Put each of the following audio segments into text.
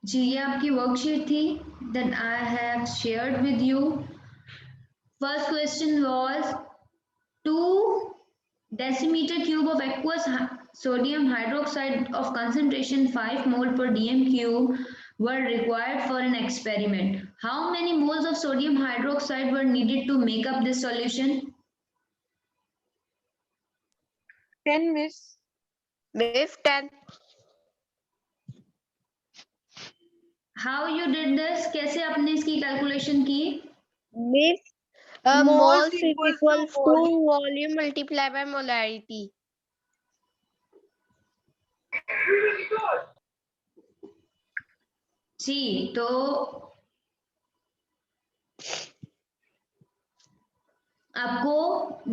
जी ये आपकी वर्कशीट थी that I have shared with you. First question was 2 decimeter cube of aqueous sodium hydroxide of concentration 5 mole per dm cube were required for an experiment. How many moles of sodium hydroxide were needed to make up this solution? 10 miss. Miss 10. How you did this? कैसे आपने इसकी calculation की? Miss Moles moles is equals to equals to volume. volume multiplied by molarity. जी तो आपको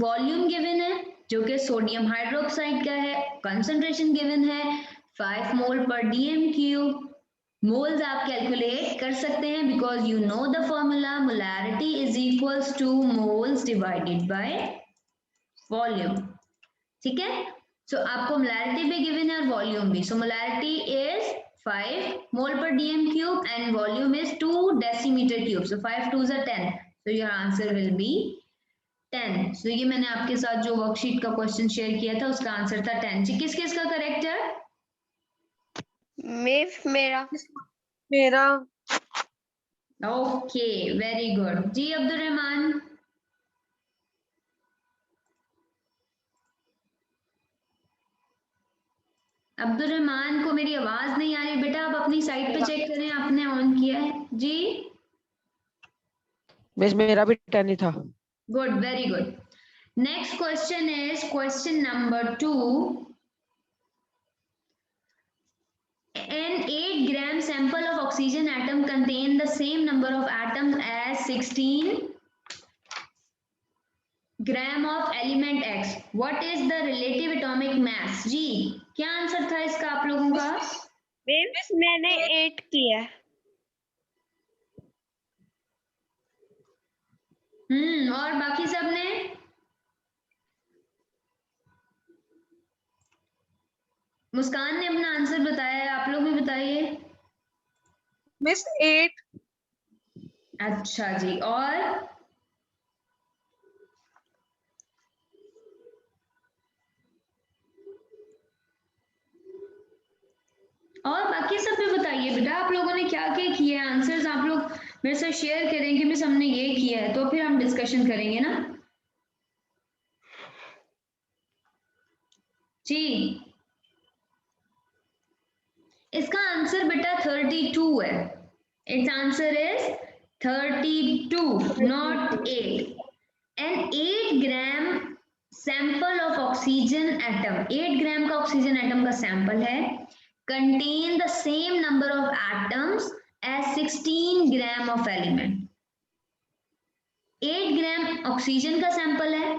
volume given है जो कि sodium hydroxide का है, कंसंट्रेशन गिवन है 5 मोल पर डीएम क्यूब। मोल्स आप कैलकुलेट कर सकते हैं because you know the formula molarity is equals two moles divided by volume. ठीक है, सो आपको मोलैरिटी भी गिवन है और वॉल्यूम भी। सो मोलैरिटी इज 5 मोल पर DM cube and volume is 2 decimetre cube. So 5 2s are 10, so your answer will be 10। सो ये मैंने आपके साथ जो वर्कशीट का क्वेश्चन शेयर किया था उसका आंसर था 10। जी किस किस का करेक्ट है? Miss मेरा। मेरा। Okay very good. जी अब्दुल रहमान। अब्दुल रहमान को मेरी आवाज नहीं आ रही बेटा, आप अपनी साइड पे चेक करें आपने ऑन किया है। जी मिस मेरा भी 10 ही था। Good very good. Next question is question number 2। An 8 gram sample of oxygen atom contain the same number of atoms as 16 gram of element X. What is the relative atomic mass? जी क्या answer था इसका आप लोगों का? Miss मैंने 8 किया है। और बाकी सब ने? मुस्कान ने अपना आंसर बताया है, आप लोग भी बताइए। मिस 8। अच्छा जी, और बाकी सब भी बताइए बेटा आप लोगों ने क्या क्या किया है। आंसर्स आप लोग मेरे साथ शेयर करें कि मिस हमने ये किया है, तो फिर हम डिस्कशन करेंगे ना। जी इसका आंसर बेटा 32 है। It's answer is 32 not 8। And 8 gram sample of oxygen atom, 8 gram का ऑक्सीजन एटम का सैंपल है, contain the same number of atoms as 16 gram of element. 8 gram oxygen का सैंपल है,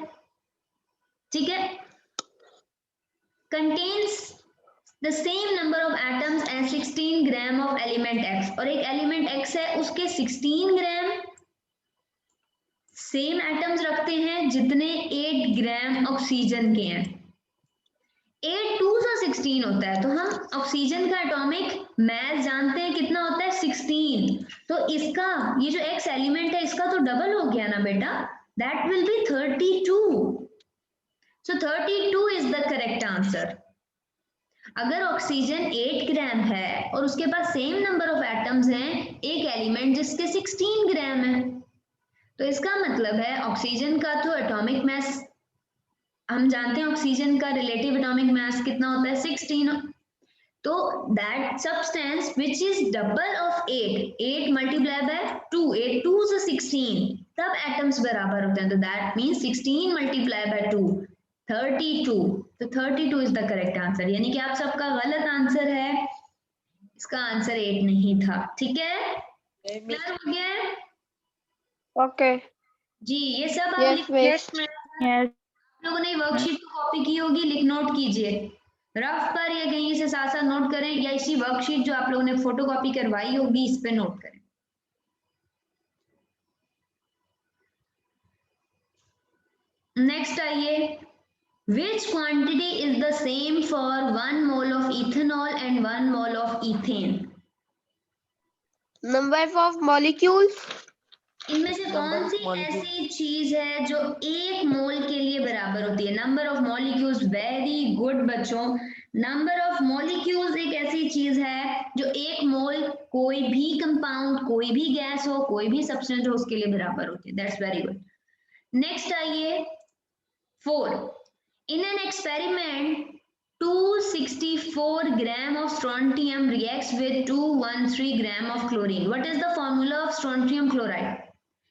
ठीक है, contains the same number of atoms and 16 gram of element X. और एक element x है उसके 16 ग्राम सेम एटम्स रखते हैं जितने 8 ग्राम ऑक्सीजन के हैं। 8 2 से 16 होता है, तो हम ऑक्सीजन का एटॉमिक मास जानते हैं कितना होता है 16। तो इसका ये जो एक्स एलिमेंट है इसका तो डबल हो गया ना बेटा, that will be 32। So 32 is the correct answer. अगर ऑक्सीजन 8 ग्राम है और उसके पास सेम नंबर ऑफ एटम्स हैं एक एलिमेंट जिसके 16 ग्राम है, तो इसका मतलब है ऑक्सीजन का तो एटॉमिक मास हम जानते हैं, ऑक्सीजन का रिलेटिव एटॉमिक मास कितना होता है 16। तो that substance which is double of 8 multiply by 2, 8 2 से 16, तब एटम्स बराबर होते हैं। तो दैट मींस 16 मल्टीप्लाई बाय 2 32। तो 32 इज द करेक्ट आंसर, यानी कि आप सबका गलत आंसर है, इसका आंसर 8 नहीं था। ठीक है, क्लियर हो गया है? ओके जी ये सब आप यस मिस। आप लोगों ने वर्कशीट को कॉपी की होगी, लिख नोट कीजिए रफ पर या कहीं से साथ साथ नोट करें, या इसी वर्कशीट जो आप लोगों ने फोटो कॉपी करवाई होगी इस पे नोट करें। नेक्स्ट आइए, which quantity is the same for 1 mole of ethanol and 1 mole of ethane? Number of molecules. इनमें से Number कौन of सी molecules. ऐसी चीज है जो 1 मोल के लिए बराबर होती है? Number of molecules, very good बच्चों। नंबर ऑफ मॉलिक्यूल्स एक ऐसी चीज है जो 1 मोल कोई भी कंपाउंड, कोई भी गैस हो, कोई भी सब्सटेंस हो, उसके लिए बराबर होती है। That's very good. नेक्स्ट आइए 4। In an experiment 264 gram of strontium reacts with 213 gram of chlorine. What is the formula of strontium chloride?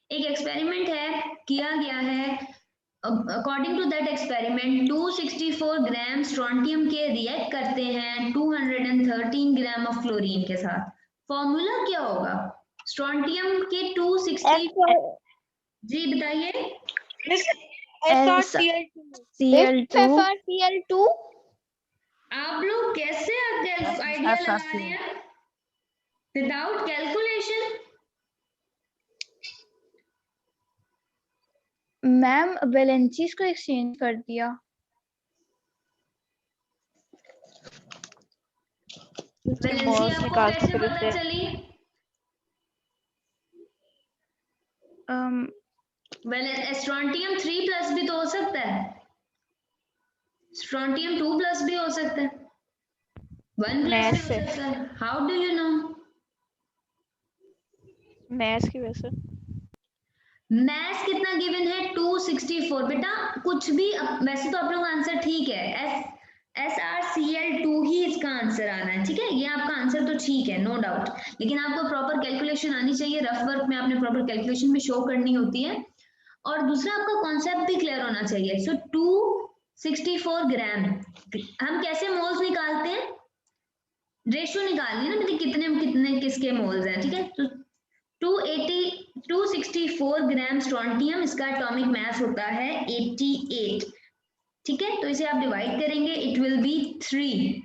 एक एक्सपेरिमेंट है, किया गया है। According to that experiment 264 gram strontium के रिएक्ट करते हैं 213 ग्राम ऑफ क्लोरीन के साथ। फॉर्मूला क्या होगा स्ट्रोंटियम के 260? जी बताइए। FrCl2। आप लोग कैसे आइडिया लगा रहे हैं विदाउट कैलकुलेशन? मैम वैलेंसीज को एक्सचेंज कर दिया। वैलेंसी आपको कैसे पता चली? स्ट्रोंटियम 3+ भी तो हो सकता है, स्ट्रोंटियम 2+ भी हो सकता है, 1+ भी हो सकता है। How do you know? Maths की वजह से। मैथ्स कितना गिवन है? 264। बेटा कुछ भी वैसे तो आप लोग आंसर ठीक है, SrCl2 ही इसका आंसर आना है, ठीक है? ये आपका आंसर तो ठीक है, नो डाउट, लेकिन आपको प्रॉपर कैलकुलेशन आनी चाहिए। रफ वर्क में आपने प्रॉपर कैलकुलेशन भी शो करनी होती है, और दूसरा आपका कॉन्सेप्ट भी क्लियर होना चाहिए। सो 264 ग्राम हम कैसे मोल्स निकालते हैं? रेशियो निकालनी है ना, मतलब कितने कितने किसके मोल्स हैं, ठीक है? तो 264 ग्राम स्ट्रोंटियम, इसका एटॉमिक मास होता है 88, ठीक है? तो इसे आप डिवाइड करेंगे, इट विल बी 3।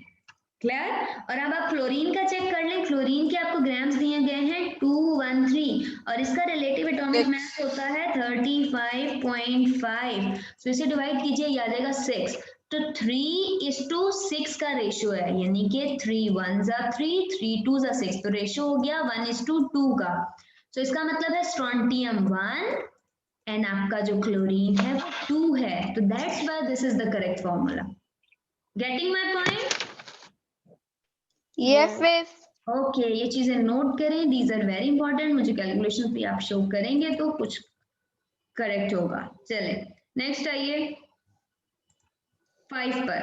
क्लियर? और अब आप क्लोरीन का चेक कर लें। क्लोरीन के आपको ग्राम्स दिए गए हैं 213, और इसका रिलेटिव एटॉमिक मास होता है 35.5। तो इसे डिवाइड कीजिए, ये आ जाएगा 6। तो 3:6 का रेशियो है, यानी कि 3 1s are 3, 3 2s are 6, तो रेशियो हो गया 1:2 का। तो इसका मतलब है स्ट्रोंटियम 1 एंड आपका जो क्लोरीन है वो 2 है। तो that's why this is the correct formula. Getting my point? Yes miss. Okay, ये चीजें नोट करें, दीज आर वेरी इंपॉर्टेंट। मुझे कैलकुलेशन भी आप शो करेंगे तो कुछ करेक्ट होगा। चले नेक्स्ट आइए 5 पर।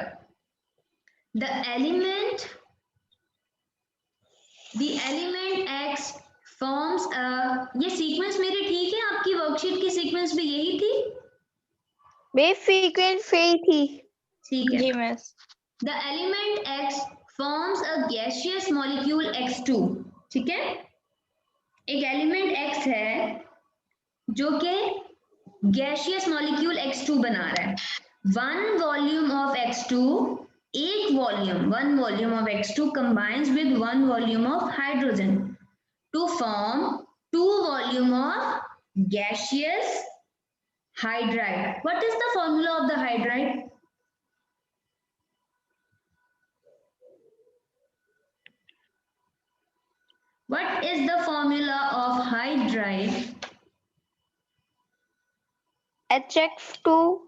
द एलिमेंट X फॉर्म्स ये सीक्वेंस मेरी ठीक है? आपकी वर्कशीट की सीक्वेंस भी यही थी? बेस सीक्वेंस सही थी। ठीक है जी miss. The element X forms a gaseous molecule X2, ठीक है? एक एलिमेंट X है जो कि गैसियस मॉलिक्यूल X2 बना रहा है। 1 volume of X2, one volume of X2 combines with 1 volume of hydrogen to form 2 volume of gaseous hydride. What is the formula of the hydride? What is the formula of hydride? HX2।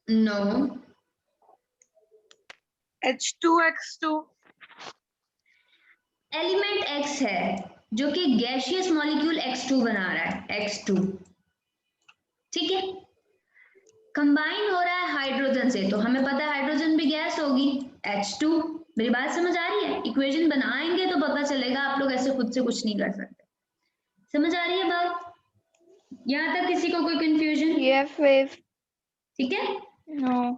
No. H2X2। Element X है जो कि gaseous molecule X2 बना रहा है, X2, ठीक है? Combine हो रहा है हाइड्रोजन से, तो हमें पता है हाइड्रोजन भी गैस होगी, H2। मेरी बात समझ आ रही है? इक्वेशन बनाएंगे तो पता चलेगा, आप लोग ऐसे खुद से कुछ नहीं कर सकते। समझ आ रही है बात? यहाँ तक किसी को कोई कंफ्यूजन? Yes miss. ठीक है? नो।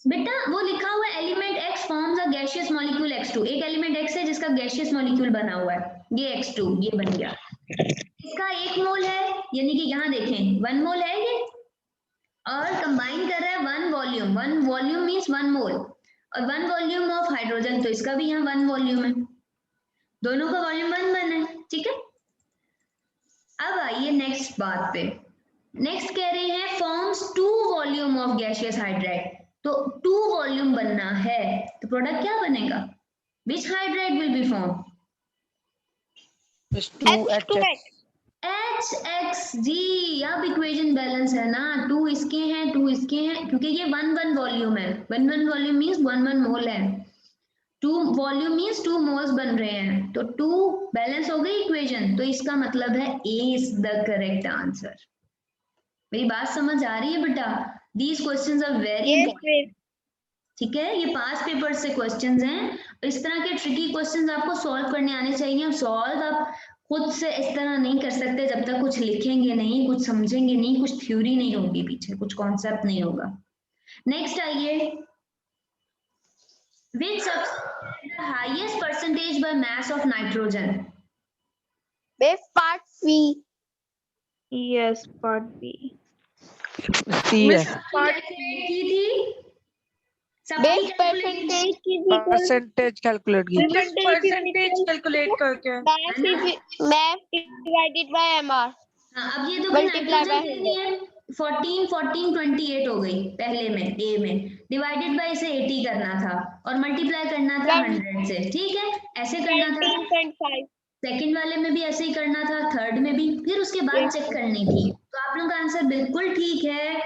बेटा वो लिखा हुआ element X forms a gaseous molecule X2। एक एलिमेंट X है जिसका गैसियस मॉलिक्यूल बना हुआ है, ये X2, ये बन गया। इसका 1 मोल है, यानी कि यहाँ देखें 1 मोल है ये, और कंबाइन कर रहा है 1 वॉल्यूम। 1 वॉल्यूम मींस 1 मोल, और 1 वॉल्यूम ऑफ हाइड्रोजन, तो इसका भी यहाँ 1 वॉल्यूम है, दोनों का वॉल्यूम 1 है, ठीक है? अब आइए नेक्स्ट बात पे। नेक्स्ट कह रहे हैं forms 2 volume of gaseous hydride. तो 2 वॉल्यूम बनना है तो प्रोडक्ट क्या बनेगा? Which hydride will be form? Miss 2HX. HX जी, अब इक्वेशन बैलेंस है ना, 2 इसके हैं 2 इसके हैं, क्योंकि ये 1 वॉल्यूम है, 1 वॉल्यूम मीन्स 1 मोल है, 2 वॉल्यूम मीन्स 2 मोल्स बन रहे हैं, तो 2 बैलेंस हो गई इक्वेशन, तो इसका मतलब है A is the correct answer. मेरी बात समझ आ रही है बेटा? These questions are very Yes, important, miss. ठीक है, ये पास पेपर से क्वेश्चंस हैं, इस तरह के ट्रिकी क्वेश्चंस आपको सॉल्व करने आने चाहिए। सॉल्व आप खुद से इस तरह नहीं कर सकते जब तक कुछ लिखेंगे नहीं, कुछ समझेंगे नहीं, कुछ थ्योरी नहीं होगी पीछे, कुछ कॉन्सेप्ट नहीं होगा। नेक्स्ट आइए, which substance has the highest percentage by mass of nitrogen? Miss part B. Yes, part B. C Miss है। part की थी सबकी Miss calculate की percentage is equal. Percentage calculate की। Miss परसेंटेज कैलकुलेट करके। mass divided by mr. हाँ, अब ये तो Multiply by नाइट्रोजन कितनी है, 14 14 28 हो गई पहले में ए में, डिवाइडेड बाय इसे 80 करना था और मल्टीप्लाई करना था 100 से, ठीक है, ऐसे करना था। 13.5. सेकंड वाले में भी ऐसे ही करना था, थर्ड में भी, फिर उसके बाद Yes. चेक करनी थी। तो आप लोगों का आंसर बिल्कुल ठीक है,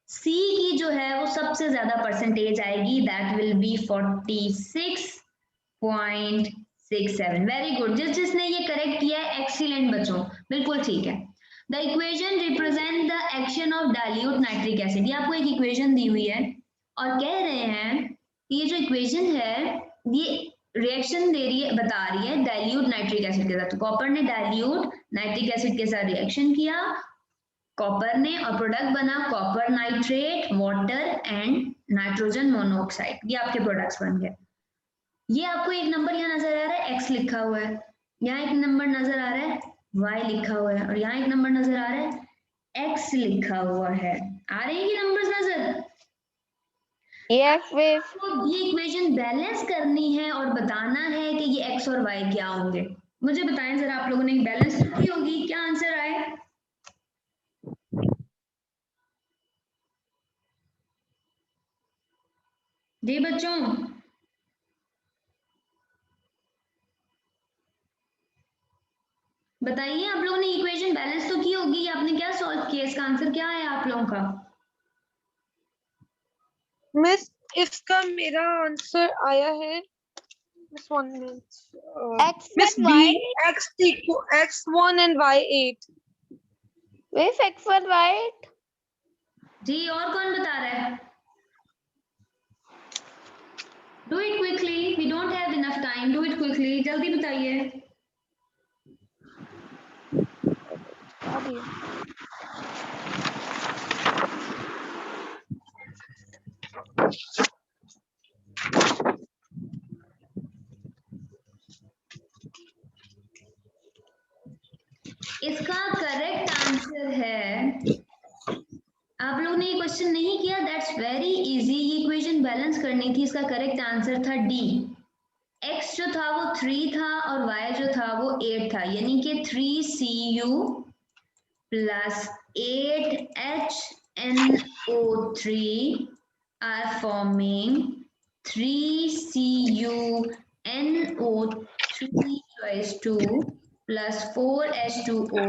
सी की जो है वो सबसे ज्यादा परसेंटेज आएगी, that will be 46.67। Very good, जिसने ये करेक्ट किया है एक्सीलेंट बच्चों, बिल्कुल ठीक है। The equation represent the action of dilute nitric acid, ये आपको एक इक्वेशन दी हुई है और कह रहे हैं कि ये जो इक्वेशन है ये रिएक्शन दे रही है, बता रही है डाइल्यूट नाइट्रिक एसिड के साथ। तो कॉपर ने डाइल्यूट नाइट्रिक एसिड के साथ रिएक्शन किया, कॉपर ने, और प्रोडक्ट बना copper nitrate, water and nitrogen monoxide, ये आपके प्रोडक्ट्स बन गए। ये आपको एक नंबर यहाँ नजर आ रहा है x लिखा हुआ है, यहाँ एक नंबर नजर आ रहा है y लिखा हुआ है, और यहाँ एक नंबर नजर आ रहा है x लिखा हुआ है। आ रहे हैं ये नंबर्स नजर? Yes, miss. आपको ये इक्वेशन बैलेंस करनी है और बताना है कि ये x और y क्या होंगे। मुझे बताएं जरा, आप लोगों ने बैलेंस की होगी, क्या आंसर आए? जी बच्चों, बताइए, आप लोगों ने इक्वेशन बैलेंस तो की होगी, आपने क्या सॉल्व किया, इसका आंसर क्या है आप लोगों का? मिस इसका मेरा आंसर आया है miss 1 minute. X miss and B Y. X1 and Y8। Miss X and Y. जी, और कौन बता रहा है? Do it quickly, we don't have enough time, do it quickly, जल्दी बताइए। इसका करेक्ट आंसर है, आप लोगों ने ये क्वेश्चन नहीं किया, दैट्स वेरी इजी, ये इक्वेशन बैलेंस करनी थी, इसका करेक्ट आंसर था डी। x जो था वो 3 था और y जो था वो 8 था, यानी कि 3Cu plus 8HNO3 are forming 3CuNO3 choice 2 plus 4H2O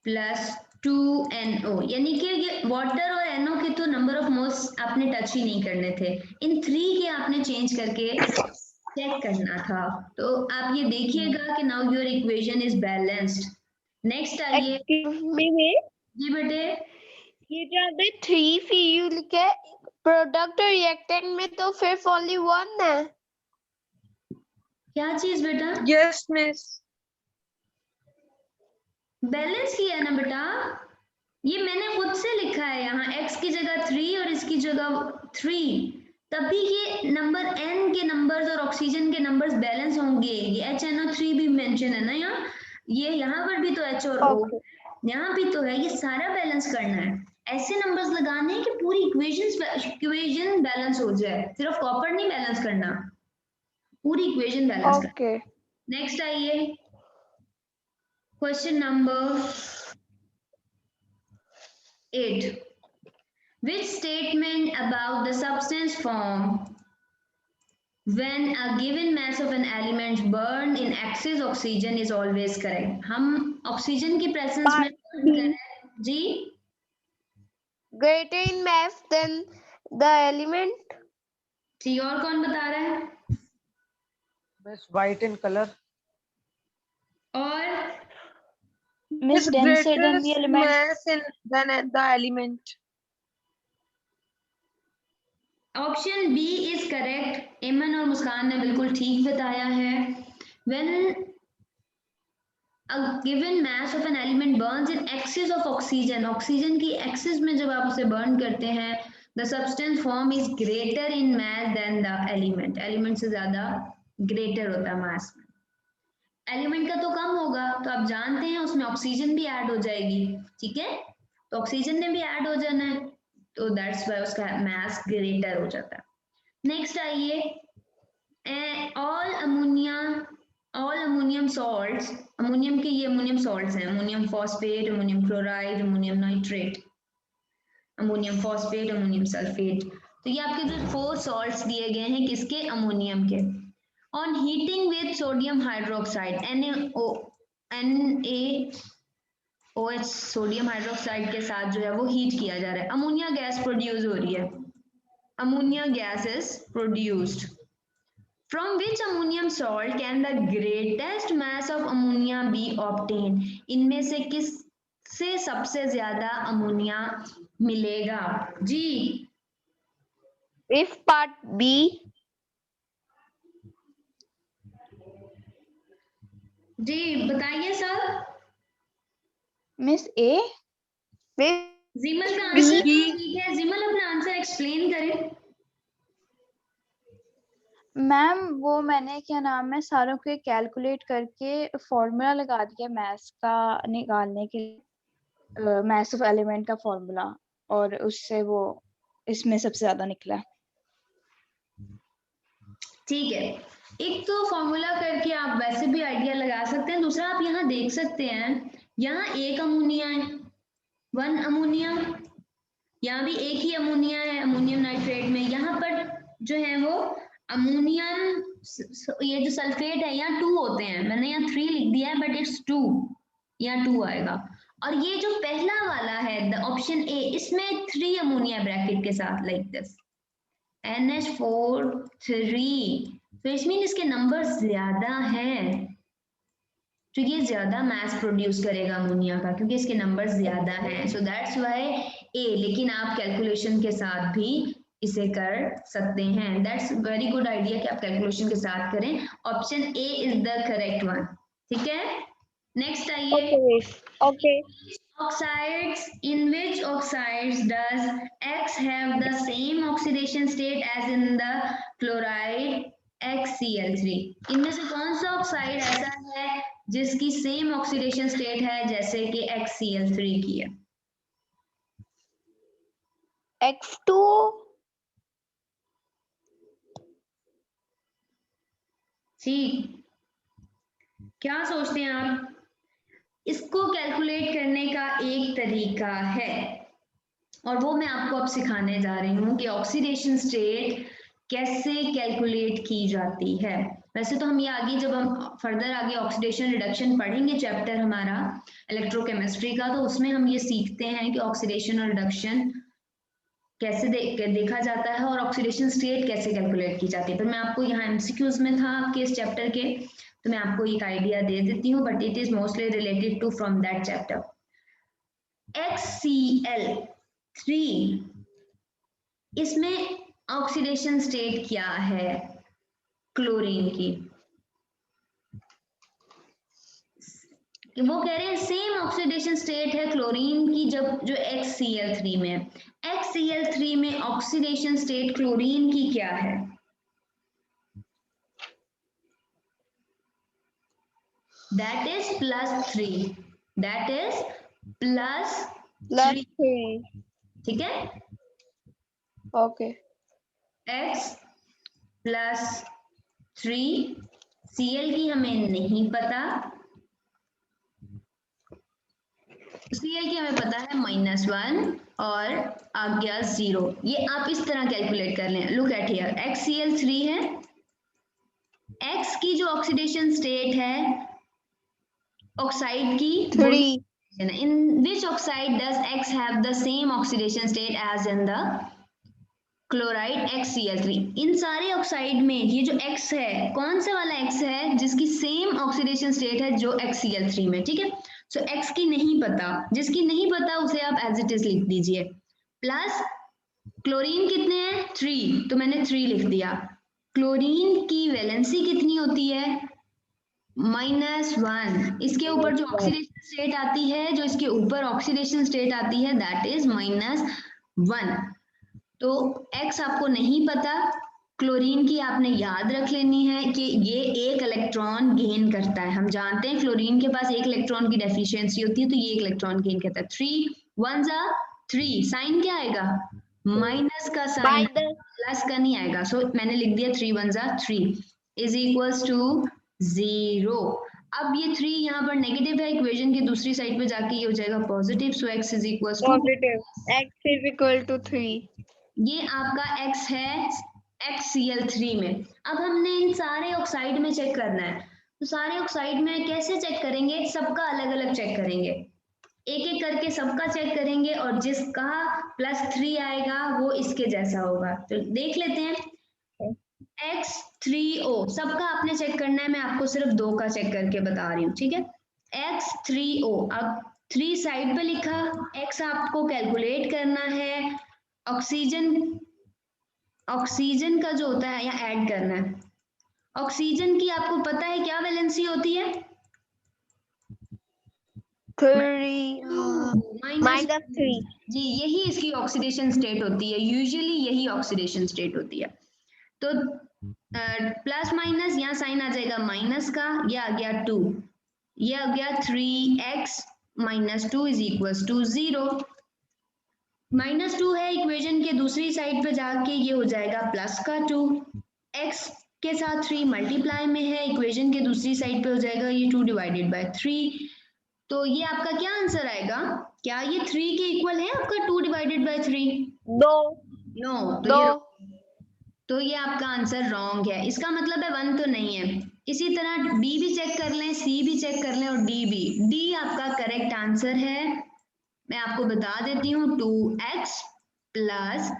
plus 2NO, यानी कि ये वाटर और NO के तो नंबर ऑफ मोल्स आपने टच ही नहीं करने थे, इन 3 के आपने चेंज करके चेक करना था। तो आप ये देखिएगा कि now your equation is balanced. Next आइए। Excuse me, miss. जी बेटे, ये जो आपने 3Cu लिखा है प्रोडक्ट और रिएक्टेंट में, तो फिर ओनली 1 है। क्या चीज बेटा? Yes miss. बैलेंस किया है ना बेटा, ये मैंने खुद से लिखा है, यहाँ x की जगह 3 और इसकी जगह 3, तभी ये नंबर n के नंबर्स और ऑक्सीजन के नंबर्स बैलेंस होंगे। ये HNO3 भी मेंशन है ना यहाँ, ये यहाँ पर भी तो H और O, यहाँ भी तो है, ये सारा बैलेंस करना है, ऐसे नंबर्स लगाने हैं कि पूरी इक्वेशन बैलेंस हो जाए, सिर्फ कॉपर नहीं बैलेंस करना, पूरी इक्वेशन बैलेंस करना। Okay. नेक्स्ट आइए, question number 8. Which statement about the substance form when a given mass of an element burned in excess oxygen is always correct. हम ऑक्सीजन की प्रेजेंस में burn कर रहे हैं जी. greater in mass than the element. ठीक, और कौन बता रहा है? Miss, white in color. और Miss, denser than the greatest element. mass than the element. Option B is correct. Aiman और मुस्कान ने बिल्कुल ठीक बताया है. When a given mass of an element burns in excess of oxygen, oxygen की access में जब आप उसे बर्न करते हैं, the substance form is greater in mass than the element. Element से ज्यादा ग्रेटर होता है मास में. एलिमेंट का तो कम होगा, तो आप जानते हैं उसमें ऑक्सीजन भी ऐड हो जाएगी. ठीक है, तो ऑक्सीजन ने भी ऐड हो जाना है, तो दैट्स वाई उसका मास ग्रेटर हो जाता है. नेक्स्ट आइए, ऑल अमोनियम सॉल्ट्स. अमोनियम के ये अमोनियम सॉल्ट्स हैं, ammonium phosphate, ammonium chloride, ammonium nitrate, ammonium phosphate, ammonium sulphate. तो ये आपके जो 4 सॉल्ट्स दिए गए हैं किसके? अमोनियम के. On heating with sodium hydroxide, NaOH sodium hydroxide के साथ जो है वो हीट किया जा रहा है. अमोनिया गैस प्रोड्यूस हो रही है. Ammonia gas is produced. From which ammonium salt can the greatest mass of ammonia be obtained? इनमें से किस से सबसे ज्यादा अमोनिया मिलेगा जी? If part B. जी बताइए सर. Miss A. जिमल का आंसर ठीक है. जिमल अपना आंसर एक्सप्लेन करें. मैम वो मैंने क्या नाम है सारों को कैलकुलेट करके फॉर्मूला लगा दिया मैथ्स का निकालने के लिए, मैथ्स ऑफ एलिमेंट का फॉर्मूला, और उससे वो इसमें सबसे ज्यादा निकला. ठीक है, एक तो फॉर्मूला करके आप वैसे भी आइडिया लगा सकते हैं. दूसरा आप यहाँ देख सकते हैं, यहाँ एक अमोनिया है, 1 अमोनिया. यहाँ भी एक ही अमोनिया है अमोनियम नाइट्रेट में. यहाँ पर जो है वो अमोनियम, ये जो सल्फेट है यहाँ 2 होते हैं. मैंने यहाँ 3 लिख दिया है बट इट्स 2, यहाँ 2 आएगा. और ये जो पहला वाला है द ऑप्शन ए, इसमें 3 अमोनिया ब्रैकेट के साथ लाइक दिस NH4 3. तो इसमें इसके नंबर ज्यादा हैं, तो ये ज्यादा मास प्रोड्यूस करेगा अमोनिया का क्योंकि इसके नंबर ज्यादा हैं. सो दैट्स व्हाई ए. लेकिन आप कैलकुलेशन के साथ भी इसे कर सकते हैं. दैट्स वेरी गुड आइडिया कि आप कैलकुलेशन के साथ करें. Option A is the correct one. ठीक है, नेक्स्ट आइए. Okay. Oxides, in which oxides does X have the same oxidation state as in the chloride XCl3? इनमें से कौन सा ऑक्साइड ऐसा है जिसकी सेम ऑक्सीडेशन स्टेट है जैसे कि XCl3 की है? X2. ठीक, क्या सोचते हैं आप? इसको कैलकुलेट करने का एक तरीका है और वो मैं आपको अब सिखाने जा रही हूँ कि ऑक्सीडेशन स्टेट कैसे कैलकुलेट की जाती है. वैसे तो हम ये आगे जब हम फर्दर आगे ऑक्सीडेशन रिडक्शन पढ़ेंगे चैप्टर हमारा इलेक्ट्रोकेमिस्ट्री का, तो उसमें हम ये सीखते हैं कि ऑक्सीडेशन और रिडक्शन कैसे देखा जाता है और ऑक्सीडेशन स्टेट कैसे कैलकुलेट की जाती है. पर मैं आपको यहाँ एमसीक्यूज में था आपके इस चैप्टर के, तो मैं आपको एक आइडिया दे देती हूँ but it is mostly related to from that chapter. XCl3, इसमें ऑक्सीडेशन स्टेट क्या है क्लोरीन की? वो कह रहे हैं सेम ऑक्सीडेशन स्टेट है क्लोरीन की जब जो XCl3 में है. XCl3 में ऑक्सीडेशन स्टेट क्लोरीन की क्या है? That is +3. That is +3. ठीक है, Okay. X +3. Cl की हमें नहीं पता, Cl की हमें पता है -1 और आ गया 0. ये आप इस तरह कैलकुलेट कर लें. लुक एट हियर, XCl3 है X की जो ऑक्सीडेशन स्टेट है ऑक्साइड की 3. in which oxide does X have the same oxidation state as in the chloride XCl3। इन सारे ऑक्साइड में ये जो X है कौन सा वाला X है जिसकी सेम ऑक्सीडेशन स्टेट है जो XCl3 में, ठीक है। सो X की नहीं पता, जिसकी नहीं पता उसे आप एज इट इज लिख दीजिए। प्लस क्लोरीन कितने हैं 3, तो मैंने 3 लिख दिया। क्लोरीन की वैलेंसी कितनी होती है -1। इसके ऊपर जो ऑक्सीडेशन स्टेट आती है, जो इसके ऊपर ऑक्सीडेशन स्टेट आती है दैट इज -1। तो X आपको नहीं पता, क्लोरीन की आपने याद रख लेनी है कि ये एक इलेक्ट्रॉन गेन करता है। हम जानते हैं क्लोरीन के पास एक इलेक्ट्रॉन की डेफिशिएंसी होती है, तो ये एक इलेक्ट्रॉन गेन करता है। 3 1 3, साइन क्या आएगा माइनस का साइन, प्लस का नहीं आएगा। सो मैंने लिख दिया 3 1 3 इज इक्वल्स टू 0। अब ये 3 यहाँ पर नेगेटिव है, इक्वेशन की दूसरी साइड पे जाके ये हो जाएगा positive. So x is equals to Positive. X is equal to 3. ये आपका x है XCl3 में। अब हमने इन सारे ऑक्साइड में चेक करना है, तो सारे ऑक्साइड में कैसे चेक करेंगे, सबका अलग अलग चेक करेंगे, एक एक करके सबका चेक करेंगे और जिसका +3 आएगा वो इसके जैसा होगा। तो देख लेते हैं X3O सबका आपने चेक करना है, मैं आपको सिर्फ 2 का चेक करके बता रही हूँ, ठीक है। X3O, अब 3 साइड पे लिखा, X आपको कैलकुलेट करना है, ऑक्सीजन का जो होता है यहाँ ऐड करना है। ऑक्सीजन की आपको पता है क्या वैलेंसी होती है 3. -3. जी, यही इसकी ऑक्सीडेशन स्टेट होती है, यूजुअली यही ऑक्सीडेशन स्टेट होती है। तो प्लस माइनस यहाँ साइन आ जाएगा माइनस का, ये आ गया 2, ये आ गया 3x - 2 इज इक्वल्स टू 0। -2 है, इक्वेशन के दूसरी साइड पे जाके ये हो जाएगा प्लस का 2, x के साथ 3 मल्टीप्लाई में है, इक्वेशन के दूसरी साइड पे हो जाएगा ये 2 डिवाइडेड बाय 3। तो ये आपका क्या आंसर आएगा, क्या ये 3 के इक्वल है आपका 2 डिवाइडेड बाय 3? नो, तो ये आपका आंसर रॉन्ग है। इसका मतलब है 1 तो नहीं है। इसी तरह B भी चेक कर लें, C भी चेक कर लें और D भी। D आपका करेक्ट आंसर है, मैं आपको बता देती हूँ 2x +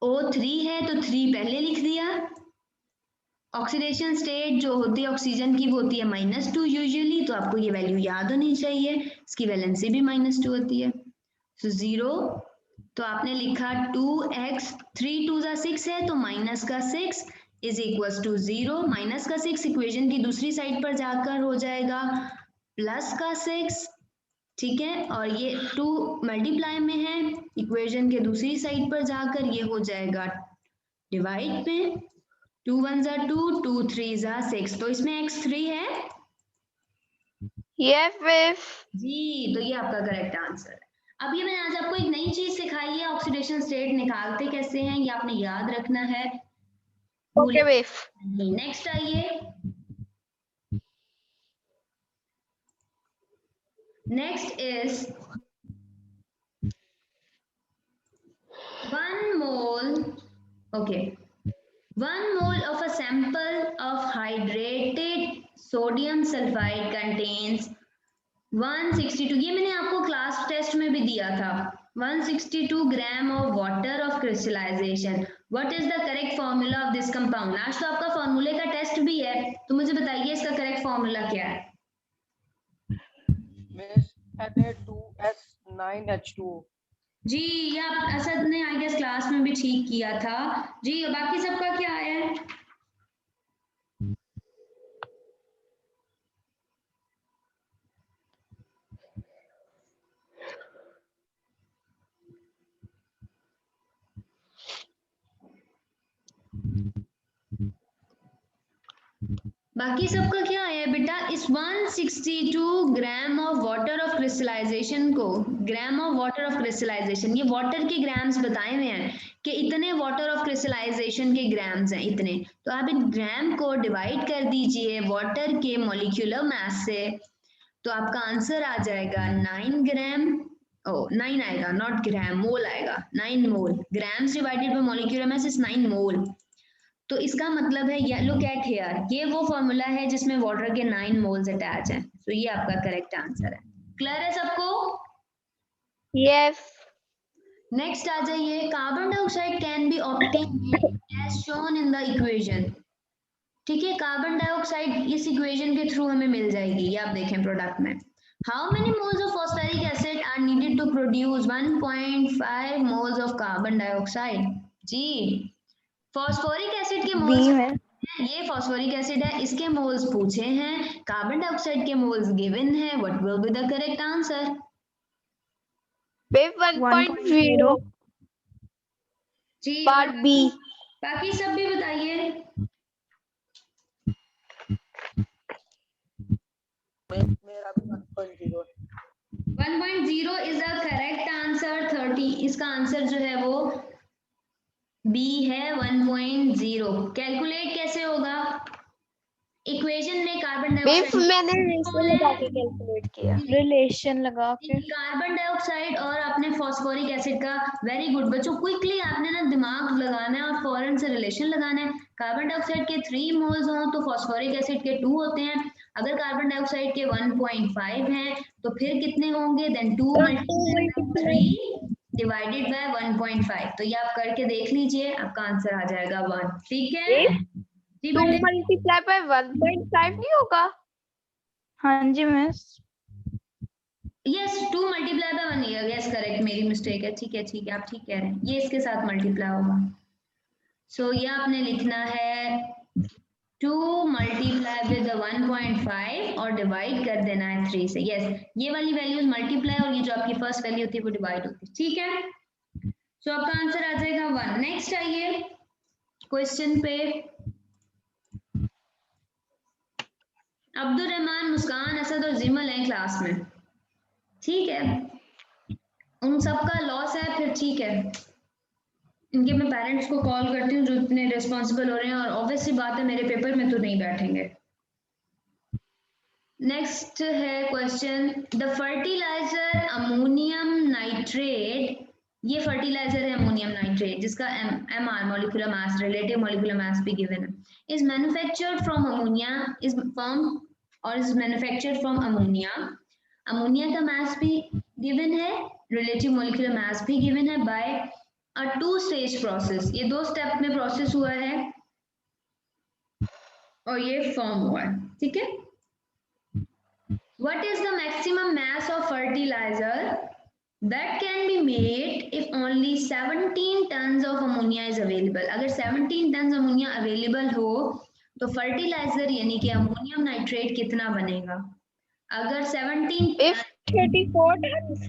O3 है तो 3 पहले लिख दिया। ऑक्सीडेशन स्टेट जो होती है ऑक्सीजन की वो होती है -2 यूजुअली, तो आपको ये वैल्यू याद होनी चाहिए, इसकी वैलेंसी भी -2 होती है। सो 0, तो आपने लिखा 2x, 3 2 6 है तो -6 इज इक्वल्स टू 0। -6 इक्वेशन की दूसरी साइड पर जाकर हो जाएगा +6, ठीक है, और ये 2 मल्टीप्लाई में है, इक्वेशन के दूसरी साइड पर जाकर ये हो जाएगा डिवाइड में, 2 1 2, 2 3 6, तो इसमें x3 है Yes. जी, तो ये आपका करेक्ट आंसर है। अब ये मैंने आज आपको एक नई चीज सिखाई है, ऑक्सीडेशन स्टेट निकालते कैसे हैं ये आपने याद रखना है। Okay, wave. नेक्स्ट आइए, next is 1 mole, okay, 1 mole of a sample of hydrated sodium sulfide contains 162, ये मैंने आपको क्लास टेस्ट में भी दिया था, 162 gram of water of crystallization. What is the correct formula of this compound? आज तो आपका फॉर्मूले का टेस्ट भी है, तो मुझे बताइए इसका करेक्ट फॉर्मूला क्या है? Miss Na2S9H2O। जी, ये आप असद ने आई गेस क्लास में भी ठीक किया था जी। बाकी सबका क्या है? बाकी सबका क्या है बेटा? इस 162 gram of water of crystallization को, gram of water of crystallization, ये वाटर के ग्राम्स बताए हुए हैं कि इतने वाटर ऑफ क्रिस्टलाइजेशन के ग्राम्स हैं इतने, तो आप इन ग्राम को डिवाइड कर दीजिए वाटर के मॉलिक्यूलर मास से, तो आपका आंसर आ जाएगा 9 ग्राम, 9 आएगा, नॉट ग्राम, मोल आएगा, 9 mole. Grams divided by molecular mass is 9 mole. तो इसका मतलब है या लुक एट हियर, ये वो फॉर्मूला है जिसमें वाटर के 9 मोल्स अटैच हैं। तो ये आपका करेक्ट आंसर है। क्लियर है सबको? Yes. नेक्स्ट आ जाइए, carbon dioxide can be obtained as shown in the equation. ठीक है, कार्बन डाइऑक्साइड इस इक्वेशन के थ्रू हमें मिल जाएगी। ये आप देखें प्रोडक्ट में, how many moles of phosphoric acid are needed to produce 1.5 moles of carbon dioxide. जी, फॉस्फोरिक एसिड के बी मोल्स, में ये फॉस्फोरिक एसिड है, इसके मोल्स पूछे हैं, कार्बन डाइऑक्साइड के मोल्स गिवन है। What will be the correct answer? Wave 1.0 ji, part B. बाकी सब भी बताइए। मेरा भी 1.0 1.0 इज द करेक्ट आंसर। 30, इसका आंसर जो है वो बी है 1.0। कैलकुलेट कैसे होगा? इक्वेशन में कार्बन Wave डाइऑक्साइड मैंने रेशो लगा के कैलकुलेट किया। रिलेशन लगा के कार्बन डाइऑक्साइड और अपने फॉस्फोरिक एसिड का, वेरी गुड बच्चों, क्विकली आपने ना दिमाग लगाना है और फौरन से रिलेशन लगाना है। कार्बन डाइऑक्साइड के 3 मोल्स हों तो फॉस्फोरिक एसिड के 2 होते हैं। अगर कार्बन डाइऑक्साइड के 1.5 हैं तो फिर कितने होंगे? Then 2 × 3 divided by 1.5। तो ये आप करके देख लीजिए, आपका आंसर आ जाएगा 1। ठीक है जी 2 बेटे? multiply by 1.5 नहीं होगा? हाँ जी miss. Yes, 2 multiply by 1 year, yes correct, मेरी मिस्टेक है। ठीक है ठीक है, आप ठीक कह रहे हैं, ये इसके साथ मल्टीप्लाई होगा। सो ये आपने लिखना है 2 मल्टीप्लाई विद 1.5 और डिवाइड कर देना है 3 से। यस, ये वाली वैल्यूज मल्टीप्लाई और ये जो आपकी फर्स्ट वैल्यू होती है वो डिवाइड होती है। ठीक है, सो आपका आंसर आ जाएगा 1। नेक्स्ट आइए क्वेश्चन पे। अब्दुल रहमान, मुस्कान, असद और जिमल हैं क्लास में। ठीक है, उन सबका लॉस है, फिर ठीक है, इनके मैं पेरेंट्स को कॉल करती हूँ जो इतने रिस्पॉन्सिबल हो रहे हैं, और ऑब्वियसली बात है मेरे पेपर में तो नहीं बैठेंगे। नेक्स्ट है question, the fertilizer ammonium nitrate, ये फर्टिलाइजर है अमोनियम नाइट्रेट जिसका MR molecular mass, relative molecular mass भी गिवन है, is manufactured from ammonia, is form और is manufactured from ammonia. Ammonia का मास भी गिवन है, रिलेटिव मॉलिक्यूलर मास भी गिवन है, बाय अ 2 स्टेज प्रोसेस। ये 2 स्टेप में प्रोसेस हुआ है और ये फॉर्म हुआ है। ठीक है, what is the maximum mass of fertilizer that can be made if only 17 tons of ammonia is available? अगर 17 tons अमोनिया अवेलेबल हो तो फर्टिलाइजर यानी कि अमोनियम नाइट्रेट कितना बनेगा? अगर 17 If 34 tons.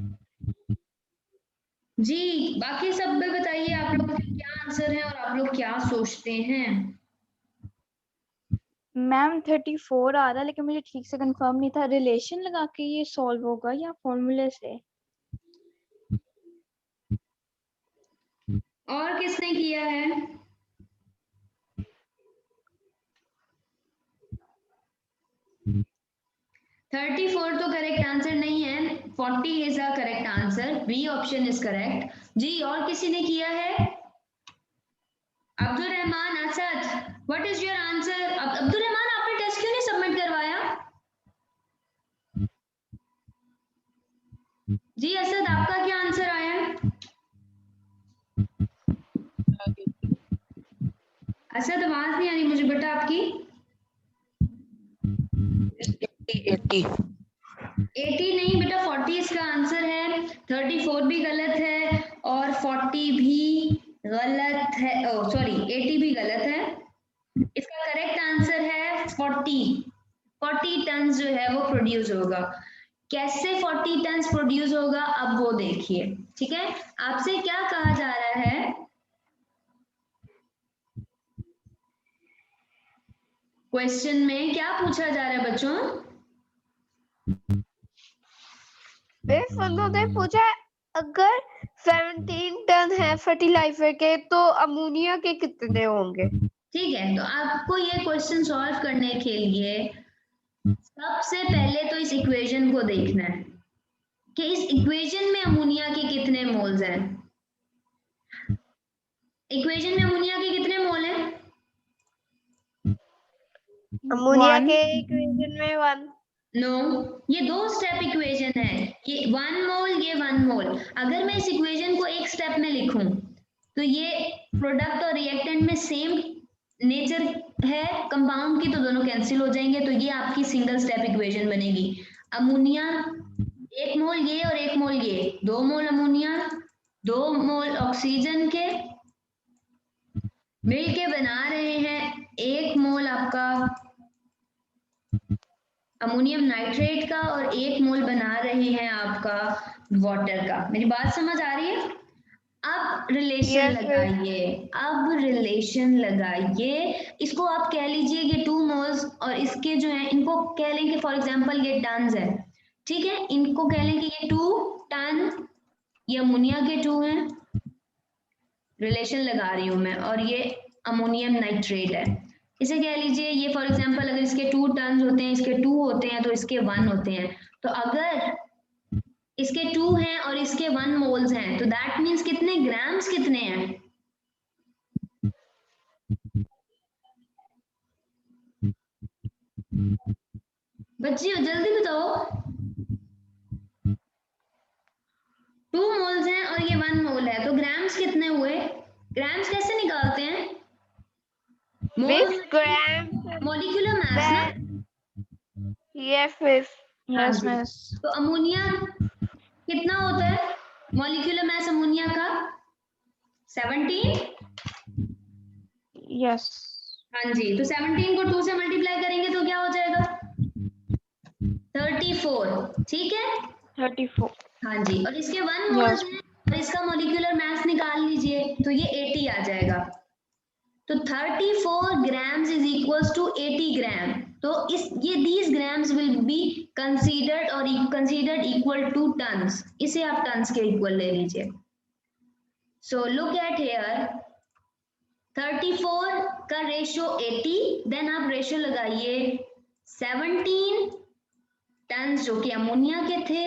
जी, बाकी सब में बताइए आप लोग के क्या आंसर है और आप लोग क्या सोचते हैं? मैम 34 आ रहा, लेकिन मुझे ठीक से कंफर्म नहीं था, रिलेशन लगा के ये सॉल्व होगा या फॉर्मूले से? और किसने किया है? थर्टी फोर तो करेक्ट आंसर नहीं है, 40 is the correct answer, b option is correct. जी, और किसी ने किया है? Abdul Rahman, Asad, what is your answer? Abdul Rahman, आपने टेस्ट क्यों नहीं सबमिट करवाया? जी असद, आपका क्या आंसर आया? असद, आवाज नहीं आ रही मुझे बेटा आपकी। 80 नहीं बेटा, 40 इसका आंसर है। 34 भी गलत है और 40 भी गलत है, ओ सॉरी 80 भी गलत है। इसका करेक्ट आंसर है 40 टन जो है वो प्रोड्यूस होगा। कैसे 40 टन प्रोड्यूस होगा अब वो देखिए। ठीक है, आपसे क्या कहा जा रहा है? क्वेश्चन में क्या पूछा जा रहा है बच्चों? If उन्होंने पूछा अगर 17 टन है फर्टिलाइजर के तो अमोनिया के कितने होंगे? ठीक है, तो आपको ये क्वेश्चन सॉल्व करने के लिए सबसे पहले तो इस इक्वेशन को देखना है कि इस इक्वेशन में अमोनिया के कितने मोल्स हैं। इक्वेशन में अमोनिया के कितने मोल हैं? Ammonia One. के इक्वेशन में 1। नो, ये 2 स्टेप इक्वेशन है, ये 1 मोल, ये 1 मोल। अगर मैं इस इक्वेशन को एक स्टेप में लिखूं तो ये प्रोडक्ट और रिएक्टेंट में सेम नेचर है कंपाउंड की, तो दोनों कैंसिल हो जाएंगे, तो ये आपकी सिंगल स्टेप इक्वेशन बनेगी। अमोनिया 1 मोल ये और 1 मोल ये, 2 मोल अमोनिया 2 मोल ऑक्सीजन के मिलके बना रहे हैं 1 मोल आपका अमोनियम नाइट्रेट का और 1 मोल बना रहे हैं आपका वाटर का। मेरी बात समझ आ रही है? अब रिलेशन Yes, लगाइए, अब रिलेशन लगाइए, इसको आप कह लीजिए कि 2 मोल्स और इसके जो है इनको कह लें कि फॉर एग्जांपल ये टन्स है, ठीक है, इनको कह लें कि ये 2 टन, ये अमोनिया के 2 हैं, रिलेशन लगा रही हूं मैं, और ये अमोनियम नाइट्रेट है, इसे कह लीजिए ये फॉर एग्जांपल अगर इसके 2 टन होते हैं, इसके 2 होते हैं, तो इसके 1 होते हैं। तो अगर इसके 2 हैं और इसके 1 मोल्स हैं, तो दैट मीन्स कितने ग्राम्स कितने हैं? बच्चियों जल्दी बताओ। 2 मोल्स हैं और ये 1 मोल है, तो ग्राम्स कितने हुए? ग्राम्स कैसे निकालते हैं? मिस ग्राम मॉलिक्यूलर मास ना? Yes miss. हाँ Yes, जी। miss. तो अमोनिया कितना होता है मॉलिक्यूलर मास अमोनिया का? 17। Yes. हाँ जी, तो 17 को 2 से मल्टीप्लाई करेंगे तो क्या हो जाएगा? 34, ठीक है। 34. हाँ जी, और इसके 1 मोल्स हैं और इसका मॉलिक्यूलर मास निकाल लीजिए, तो ये 80 आ जाएगा। तो 34 grams is equals to 80 ग्राम। तो ये these grams will be considered or considered equal to tons। इसे आप tons के इक्वल ले लीजिए। So look at here, 34 का रेशियो 80, देन आप रेशियो लगाइए 17 टन्स जो कि अमोनिया के थे,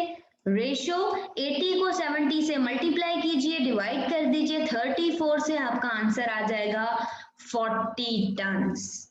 रेशियो 80 को 70 से मल्टीप्लाई कीजिए, डिवाइड कर दीजिए 34 से, आपका आंसर आ जाएगा 40 टन्स।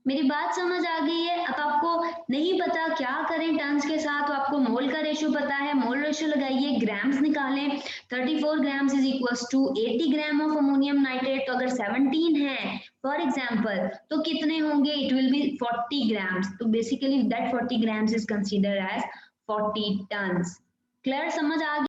मेरी बात समझ आ गई है? अब आपको नहीं पता क्या करें टन्स के साथ, तो आपको मोल का रेशियो पता है, मोल रेशियो लगाइए, ग्राम्स निकालें। 34 grams is equals to 80 gram of ammonium nitrate. तो अगर 17 है फॉर एग्जांपल, तो कितने होंगे? It will be 40 grams. तो basically that 40 grams is considered as 40 tons. Clear? समझ आ गई?